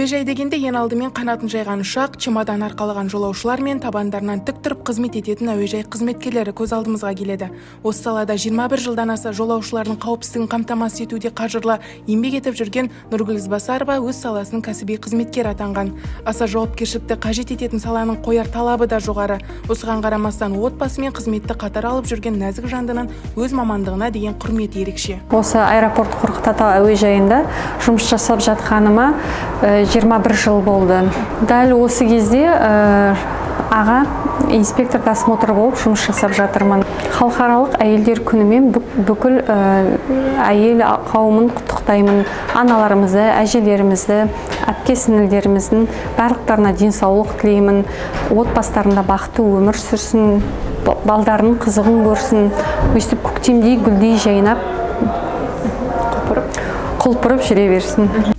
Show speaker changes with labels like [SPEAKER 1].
[SPEAKER 1] Әуежай дегенде ең алдымен қанатын жайған ұшақ, чемодан арқалаған жолаушылар мен табандарынан тік тұрып қызмет ететін әуежай қызметкерлері көз алдымызға келеді. Осы салада 21 жылдан аса жолаушылардың қауіпсіздігін қамтамасыз етуде қажырлы еңбек етіп жүрген Нұргүл Ізбасарова өз саласының кәсіби қызметкері атанған. Аса жауапкершілікті қажет ететін саланың қояр талабы да жоғары. Осыған қарамастан отбасы мен қызметті қатар алып жүрген нәзік жандының өз мамандығына деген құрметі ерекше.
[SPEAKER 2] Осы аэропорт Қорқыт Ата әуежайында жұмыс жасап жатқаныма 21 жыл болды. Дәл осы кезде аға инспектор досмотр болып жұмыс жасап жатырмын. Халықаралық әйелдер күнімен бүкіл әйел қауымын құттықтаймын. Аналарымызды, әжелерімізді, әпке-сіңілдеріміздің барлықтарына денсаулық тілеймін. Отбасыларында бақытты өмір сүрсін, балдарының қызығын көрсін, өстіп көктемдей гүлдей жайнап құлпырып жүре берсін.